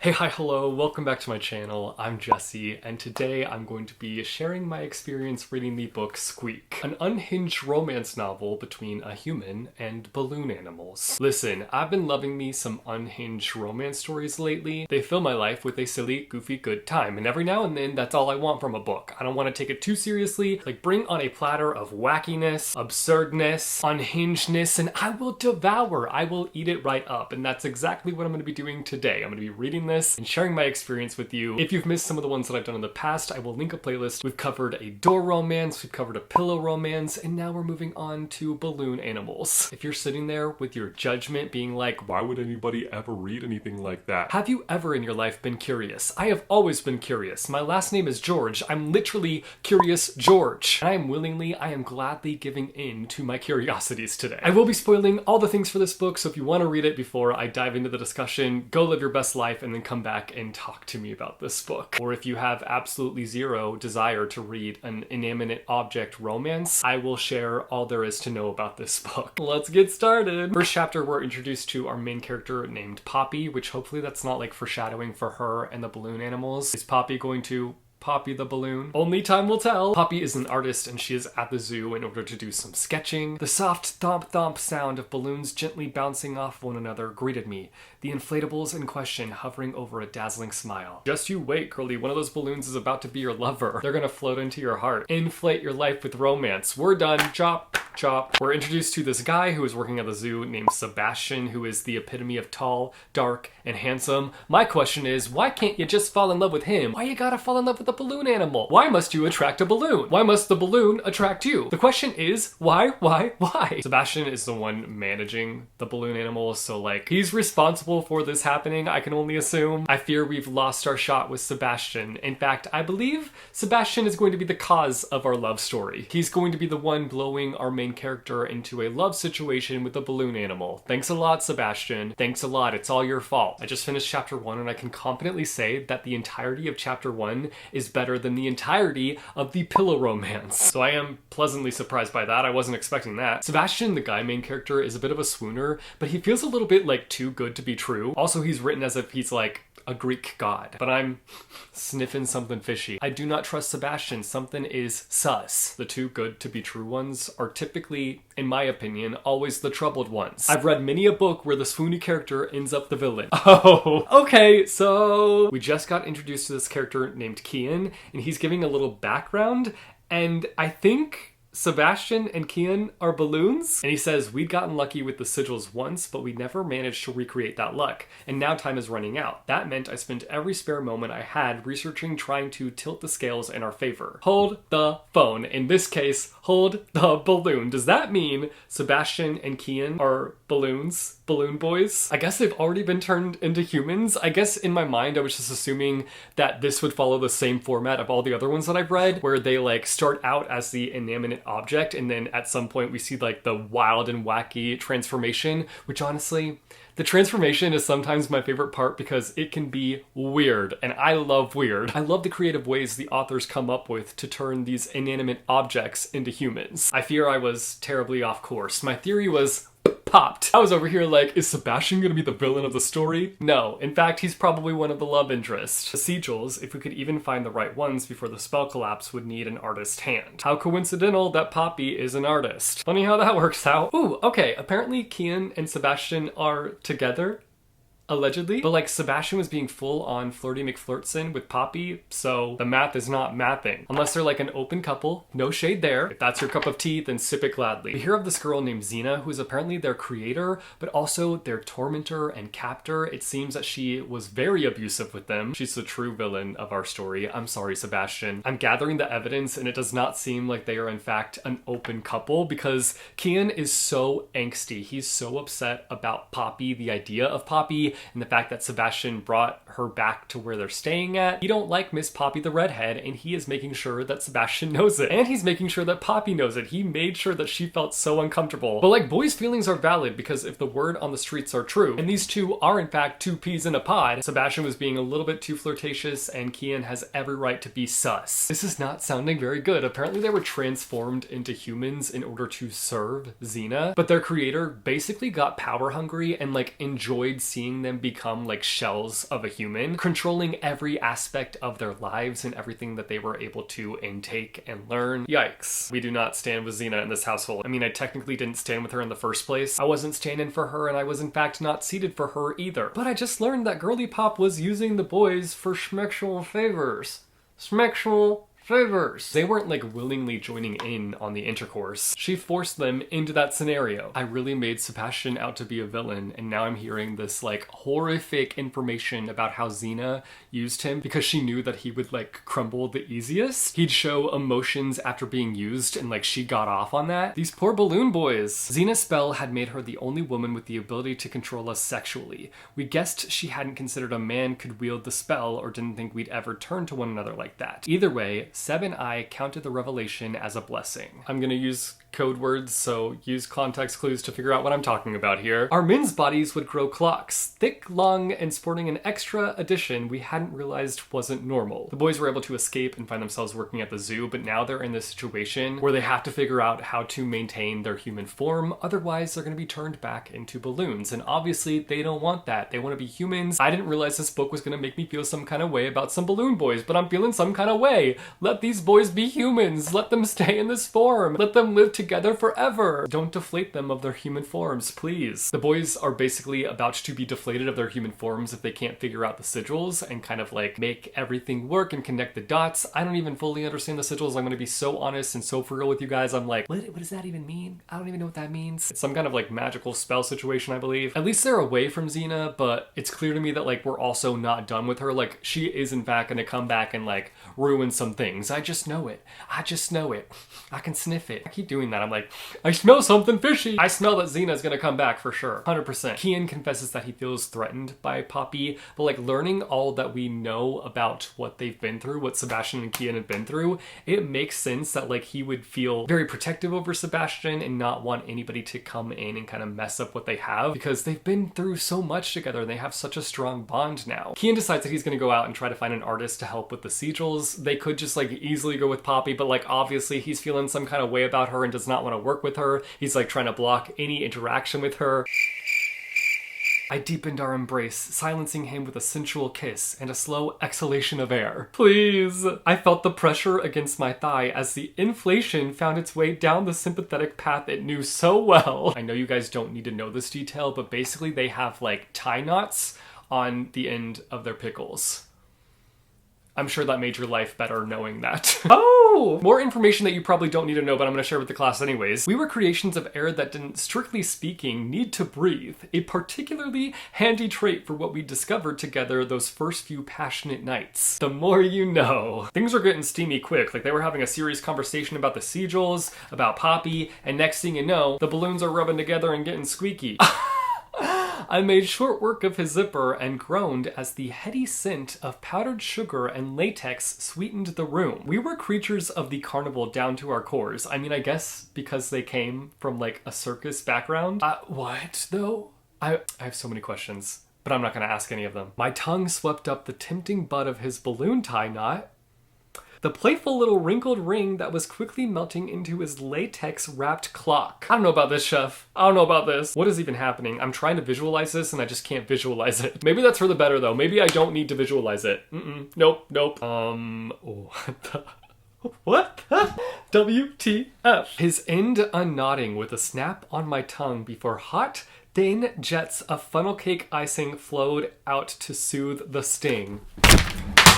Hi, hello, welcome back to my channel. I'm Jesse, and today I'm going to be sharing my experience reading the book Squeak, an unhinged romance novel between a human and balloon animals. Listen, I've been loving me some unhinged romance stories lately. They fill my life with a silly, goofy, good time, and every now and then that's all I want from a book. I don't want to take it too seriously, like bring on a platter of wackiness, absurdness, unhingedness, and I will devour, I will eat it right up, and that's exactly what I'm going to be doing today. I'm going to be reading this and sharing my experience with you. If you've missed some of the ones that I've done in the past, I will link a playlist. We've covered a door romance, we've covered a pillow romance, and now we're moving on to balloon animals. If you're sitting there with your judgment being like, why would anybody ever read anything like that? Have you ever in your life been curious? I have always been curious. My last name is George. I'm literally Curious George. And I am gladly giving in to my curiosities today. I will be spoiling all the things for this book, so if you want to read it before I dive into the discussion, go live your best life and then come back and talk to me about this book. Or if you have absolutely zero desire to read an inanimate object romance, I will share all there is to know about this book. Let's get started. First chapter, we're introduced to our main character named Poppy, which hopefully that's not like foreshadowing for her and the balloon animals. Is Poppy going to Poppy the balloon? Only time will tell. Poppy is an artist and she is at the zoo in order to do some sketching. The soft thump thump sound of balloons gently bouncing off one another greeted me, the inflatables in question hovering over a dazzling smile. Just you wait, girlie, one of those balloons is about to be your lover. They're gonna float into your heart. Inflate your life with romance. We're done. Chop. Chop. We're introduced to this guy who is working at the zoo named Sebastian, who is the epitome of tall, dark, and handsome. My question is, why can't you just fall in love with him? Why you gotta fall in love with a balloon animal? Why must you attract a balloon? Why must the balloon attract you? The question is, why? Sebastian is the one managing the balloon animals, so like, he's responsible for this happening, I can only assume. I fear we've lost our shot with Sebastian. In fact, I believe Sebastian is going to be the cause of our love story. He's going to be the one blowing our main character into a love situation with a balloon animal. Thanks a lot, Sebastian. Thanks a lot. It's all your fault. I just finished chapter 1 and I can confidently say that the entirety of chapter 1 is better than the entirety of the pillow romance. So I am pleasantly surprised by that. I wasn't expecting that. Sebastian, the guy main character, is a bit of a swooner, but he feels a little bit like too good to be true. Also, he's written as if he's like a Greek god, but I'm sniffing something fishy. I do not trust Sebastian. Something is sus. The too good to be true ones are typically, in my opinion, always the troubled ones. I've read many a book where the swoony character ends up the villain. Oh, okay, so we just got introduced to this character named Kian, and he's giving a little background, and I think Sebastian and Kian are balloons, and he says, we'd gotten lucky with the sigils once, but we never managed to recreate that luck, and now time is running out. That meant I spent every spare moment I had researching, trying to tilt the scales in our favor. Hold the phone. In this case, hold the balloon. Does that mean Sebastian and Kian are balloons? Balloon boys? I guess they've already been turned into humans. I guess in my mind I was just assuming that this would follow the same format of all the other ones that I've read, where they like start out as the inanimate object and then at some point we see like the wild and wacky transformation, which honestly, the transformation is sometimes my favorite part because it can be weird, and I love weird. I love the creative ways the authors come up with to turn these inanimate objects into humans. I fear I was terribly off course. My theory was popped. I was over here like, is Sebastian gonna be the villain of the story? No, in fact, he's probably one of the love interests. The sigils, if we could even find the right ones before the spell collapse, would need an artist's hand. How coincidental that Poppy is an artist. Funny how that works out. Ooh, okay, apparently Kian and Sebastian are together. Allegedly. But like Sebastian was being full on flirty McFlirtson with Poppy, so the math is not mathing. Unless they're like an open couple, no shade there. If that's your cup of tea, then sip it gladly. We hear of this girl named Xena, who is apparently their creator, but also their tormentor and captor. It seems that she was very abusive with them. She's the true villain of our story. I'm sorry, Sebastian. I'm gathering the evidence and it does not seem like they are in fact an open couple because Kian is so angsty. He's so upset about Poppy, the idea of Poppy, and the fact that Sebastian brought her back to where they're staying at. He don't like Miss Poppy the redhead, and he is making sure that Sebastian knows it. And he's making sure that Poppy knows it. He made sure that she felt so uncomfortable. But like, boys' feelings are valid because if the word on the streets are true, and these two are in fact two peas in a pod, Sebastian was being a little bit too flirtatious, and Kian has every right to be sus. This is not sounding very good. Apparently they were transformed into humans in order to serve Xena, but their creator basically got power hungry and like enjoyed seeing them them become like shells of a human, controlling every aspect of their lives and everything that they were able to intake and learn. Yikes. We do not stand with Xena in this household. I mean, I technically didn't stand with her in the first place. I wasn't standing for her, and I was in fact not seated for her either. But I just learned that Girly Pop was using the boys for schmexual favors. Schmexual favors. They weren't like willingly joining in on the intercourse. She forced them into that scenario. I really made Sebastian out to be a villain, and now I'm hearing this like horrific information about how Xena used him because she knew that he would like crumble the easiest. He'd show emotions after being used, and like she got off on that. These poor balloon boys. Xena's spell had made her the only woman with the ability to control us sexually. We guessed she hadn't considered a man could wield the spell or didn't think we'd ever turn to one another like that. Either way, Seb and I counted the revelation as a blessing. I'm gonna use code words, so use context clues to figure out what I'm talking about here. Our men's bodies would grow clocks, thick, long, and sporting an extra addition we hadn't realized wasn't normal. The boys were able to escape and find themselves working at the zoo, but now they're in this situation where they have to figure out how to maintain their human form, otherwise they're gonna be turned back into balloons, and obviously they don't want that. They want to be humans. I didn't realize this book was gonna make me feel some kind of way about some balloon boys, but I'm feeling some kind of way. Let these boys be humans. Let them stay in this form. Let them live together forever. Don't deflate them of their human forms, please. The boys are basically about to be deflated of their human forms if they can't figure out the sigils and kind of like make everything work and connect the dots. I don't even fully understand the sigils. I'm gonna be so honest and so for real with you guys. I'm like, what does that even mean? I don't even know what that means. It's some kind of like magical spell situation, I believe. At least they're away from Xena, but it's clear to me that like we're also not done with her. Like she is in fact gonna come back and like ruin some things. I just know it. I just know it. I can sniff it. I keep doing that. I'm like, I smell something fishy. I smell that Xena's gonna come back for sure. 100%. Kian confesses that he feels threatened by Poppy, but like learning all that we know about what they've been through, what Sebastian and Kian have been through, it makes sense that like he would feel very protective over Sebastian and not want anybody to come in and kind of mess up what they have because they've been through so much together and they have such a strong bond now. Kian decides that he's gonna go out and try to find an artist to help with the sigils. They could just like easily go with Poppy, but like obviously he's feeling some kind of way about her and does not want to work with her. He's like trying to block any interaction with her. I deepened our embrace, silencing him with a sensual kiss and a slow exhalation of air. Please! I felt the pressure against my thigh as the inflation found its way down the sympathetic path it knew so well. I know you guys don't need to know this detail, but basically they have like tie knots on the end of their pickles. I'm sure that made your life better knowing that. Oh! More information that you probably don't need to know, but I'm going to share with the class anyways. We were creations of air that didn't, strictly speaking, need to breathe. A particularly handy trait for what we discovered together those first few passionate nights. The more you know. Things were getting steamy quick. Like they were having a serious conversation about the sigils, about Poppy, and next thing you know, the balloons are rubbing together and getting squeaky. I made short work of his zipper and groaned as the heady scent of powdered sugar and latex sweetened the room. We were creatures of the carnival down to our cores. I mean, I guess because they came from like a circus background. What though? I have so many questions, but I'm not going to ask any of them. My tongue swept up the tempting butt of his balloon tie knot. The playful little wrinkled ring that was quickly melting into his latex-wrapped clock. I don't know about this, chef. I don't know about this. What is even happening? I'm trying to visualize this and I just can't visualize it. Maybe that's for the better though. Maybe I don't need to visualize it. Nope. What? WTF. His end unknotting with a snap on my tongue before hot, thin jets of funnel cake icing flowed out to soothe the sting.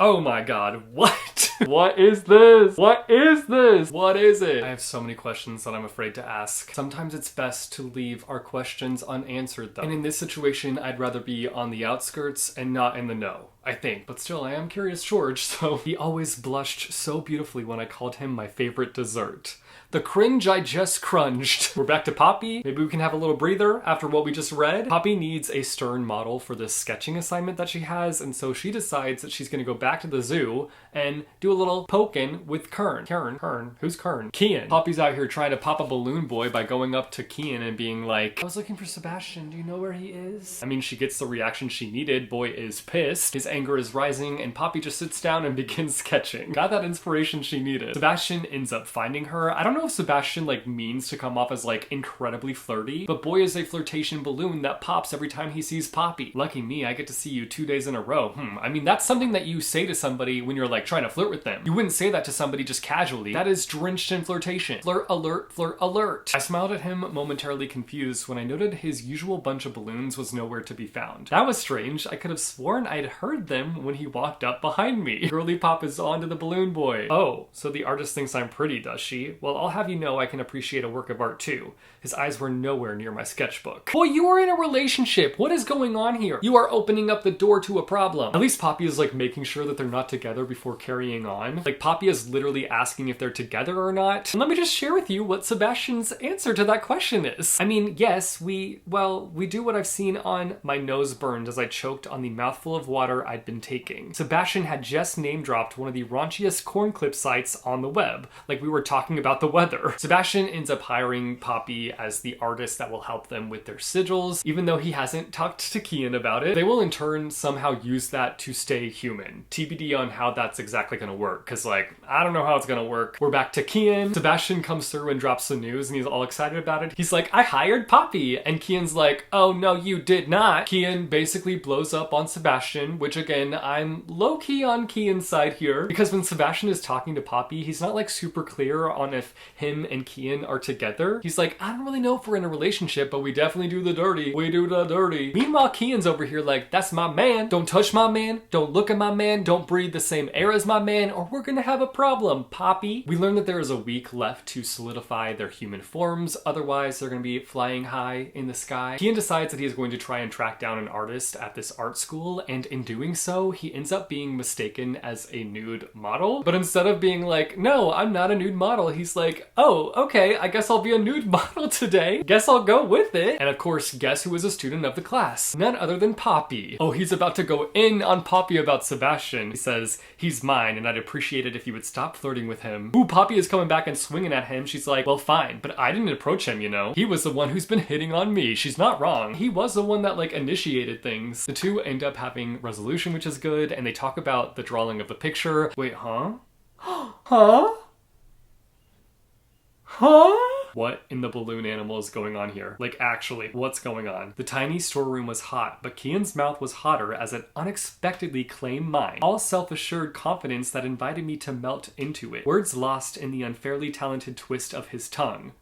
Oh my god, what? What is this? What is this? What is it? I have so many questions that I'm afraid to ask. Sometimes it's best to leave our questions unanswered though. And in this situation, I'd rather be on the outskirts and not in the know, I think. But still, I am Curious George, so he always blushed so beautifully when I called him my favorite dessert. The cringe I just crunged. We're back to Poppy. Maybe we can have a little breather after what we just read. Poppy needs a stern model for this sketching assignment that she has, and so she decides that she's gonna go back to the zoo and do a little poking with Kern. Kern? Who's Kern? Kian. Poppy's out here trying to pop a balloon boy by going up to Kian and being like, I was looking for Sebastian, do you know where he is? I mean, she gets the reaction she needed. Boy is pissed. His anger is rising, and Poppy just sits down and begins sketching. Got that inspiration she needed. Sebastian ends up finding her. I don't know if Sebastian like means to come off as like incredibly flirty, but boy is a flirtation balloon that pops every time he sees Poppy. Lucky me, I get to see you 2 days in a row. I mean, that's something that you say to somebody when you're like trying to flirt with them. You wouldn't say that to somebody just casually. That is drenched in flirtation. Flirt alert, flirt alert. I smiled at him, momentarily confused, when I noted his usual bunch of balloons was nowhere to be found. That was strange. I could have sworn I'd heard them when he walked up behind me. Girly Pop is on to the balloon boy. Oh, so the artist thinks I'm pretty, does she? Well, I'll have you know I can appreciate a work of art too. His eyes were nowhere near my sketchbook. Boy, you are in a relationship. What is going on here? You are opening up the door to a problem. At least Poppy is like making sure that they're not together before carrying on. Like Poppy is literally asking if they're together or not. And let me just share with you what Sebastian's answer to that question is. I mean, yes, we do what I've seen on my nose burned as I choked on the mouthful of water I'd been taking. Sebastian had just name dropped one of the raunchiest corn clip sites on the web, like we were talking about the weather. Sebastian ends up hiring Poppy as the artist that will help them with their sigils, even though he hasn't talked to Kian about it. They will in turn somehow use that to stay human. TBD on how that's exactly gonna work, because like, I don't know how it's gonna work. We're back to Kian. Sebastian comes through and drops the news and he's all excited about it. He's like, I hired Poppy. And Kian's like, oh no, you did not. Kian basically blows up on Sebastian, which again, I'm low-key on Kian's side here, because when Sebastian is talking to Poppy, he's not like super clear on if him and Kian are together. He's like, I don't really know if we're in a relationship, but we definitely do the dirty. We do the dirty. Meanwhile, Kian's over here like, that's my man. Don't touch my man. Don't look at my man. Don't breathe the same air as my man, or we're gonna have a problem, Poppy. We learn that there is a week left to solidify their human forms. Otherwise, they're gonna be flying high in the sky. Kian decides that he is going to try and track down an artist at this art school, and in doing so, he ends up being mistaken as a nude model. But instead of being like, no, I'm not a nude model, he's like, oh, okay, I guess I'll be a nude model today. Guess I'll go with it. And of course, guess who is a student of the class? None other than Poppy. Oh, he's about to go in on Poppy about Sebastian. He says, he's mine, and I'd appreciate it if you would stop flirting with him. Ooh, Poppy is coming back and swinging at him. She's like, well, fine, but I didn't approach him, you know? He was the one who's been hitting on me. She's not wrong. He was the one that like initiated things. The two end up having resolution, which is good, and they talk about the drawing of the picture. Wait, huh? Huh? Huh? What in the balloon animal is going on here? Like, actually, what's going on? The tiny storeroom was hot, but Kian's mouth was hotter as it unexpectedly claimed mine. All self-assured confidence that invited me to melt into it. Words lost in the unfairly talented twist of his tongue.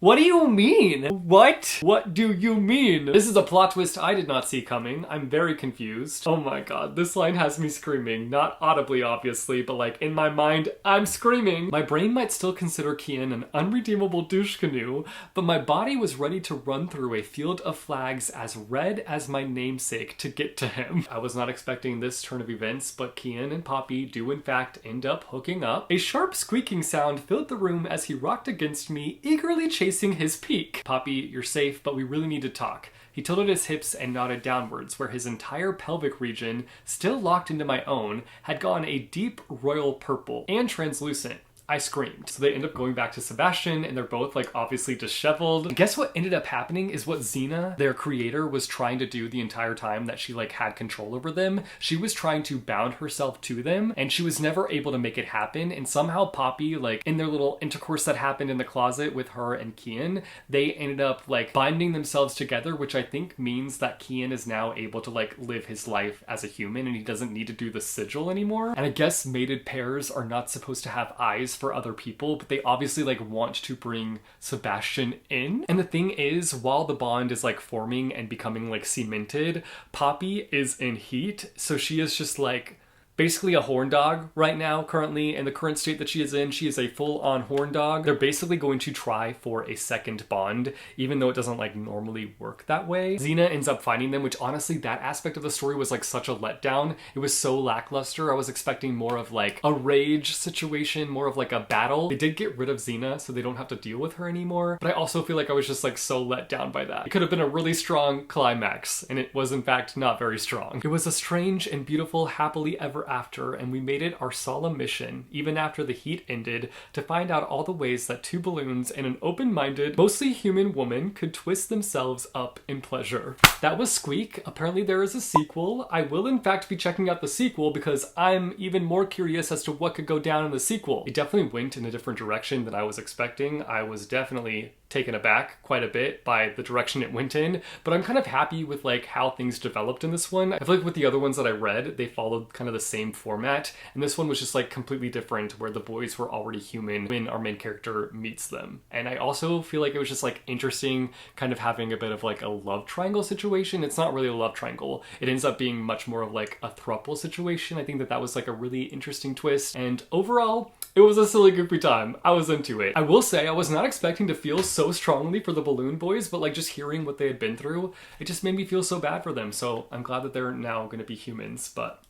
What do you mean? What? What do you mean? This is a plot twist I did not see coming. I'm very confused. Oh my god, this line has me screaming. Not audibly, obviously, but like in my mind, I'm screaming. My brain might still consider Kian an unredeemable douche canoe, but my body was ready to run through a field of flags as red as my namesake to get to him. I was not expecting this turn of events, but Kian and Poppy do in fact end up hooking up. A sharp squeaking sound filled the room as he rocked against me, eagerly chasing his peak. Poppy, you're safe, but we really need to talk. He tilted his hips and nodded downwards, where his entire pelvic region, still locked into my own, had gone a deep royal purple and translucent. I screamed. So they end up going back to Sebastian, and they're both like obviously disheveled. And guess what ended up happening is what Xena, their creator, was trying to do the entire time that she like had control over them. She was trying to bound herself to them, and she was never able to make it happen. And somehow Poppy, like in their little intercourse that happened in the closet with her and Kian, they ended up like binding themselves together, which I think means that Kian is now able to like live his life as a human, and he doesn't need to do the sigil anymore. And I guess mated pairs are not supposed to have eyes for other people, but they obviously like want to bring Sebastian in. And the thing is, while the bond is like forming and becoming like cemented, Poppy is in heat, so she is just like basically a horn dog right now. Currently, in the current state that she is in, she is a full-on horn dog. They're basically going to try for a second bond, even though it doesn't like normally work that way. Xena ends up finding them, which honestly, that aspect of the story was like such a letdown. It was so lackluster. I was expecting more of like a rage situation, more of like a battle. They did get rid of Xena, so they don't have to deal with her anymore, but I also feel like I was just like so let down by that. It could have been a really strong climax, and it was in fact not very strong. It was a strange and beautiful happily ever after, and we made it our solemn mission, even after the heat ended, to find out all the ways that two balloons and an open-minded, mostly human woman could twist themselves up in pleasure. That was Squeak. Apparently there is a sequel. I will in fact be checking out the sequel because I'm even more curious as to what could go down in the sequel. It definitely went in a different direction than I was expecting. I was definitely taken aback quite a bit by the direction it went in, but I'm kind of happy with like how things developed in this one. I feel like with the other ones that I read, they followed kind of the same format, and this one was just like completely different, where the boys were already human when our main character meets them. And I also feel like it was just like interesting kind of having a bit of like a love triangle situation. It's not really a love triangle. It ends up being much more of like a throuple situation. I think that that was like a really interesting twist, and overall, it was a silly, goofy time. I was into it. I will say I was not expecting to feel so strongly for the balloon boys, but like just hearing what they had been through, it just made me feel so bad for them. So I'm glad that they're now going to be humans, but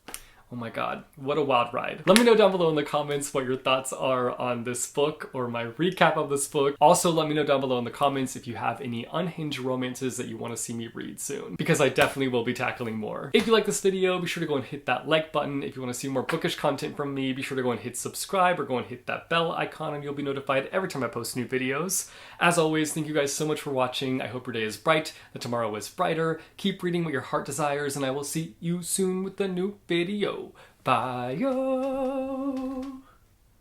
oh my god, what a wild ride. Let me know down below in the comments what your thoughts are on this book or my recap of this book. Also, let me know down below in the comments if you have any unhinged romances that you want to see me read soon, because I definitely will be tackling more. If you like this video, be sure to go and hit that like button. If you want to see more bookish content from me, be sure to go and hit subscribe or go and hit that bell icon and you'll be notified every time I post new videos. As always, thank you guys so much for watching. I hope your day is bright, that tomorrow is brighter. Keep reading what your heart desires, and I will see you soon with a new video. Bye.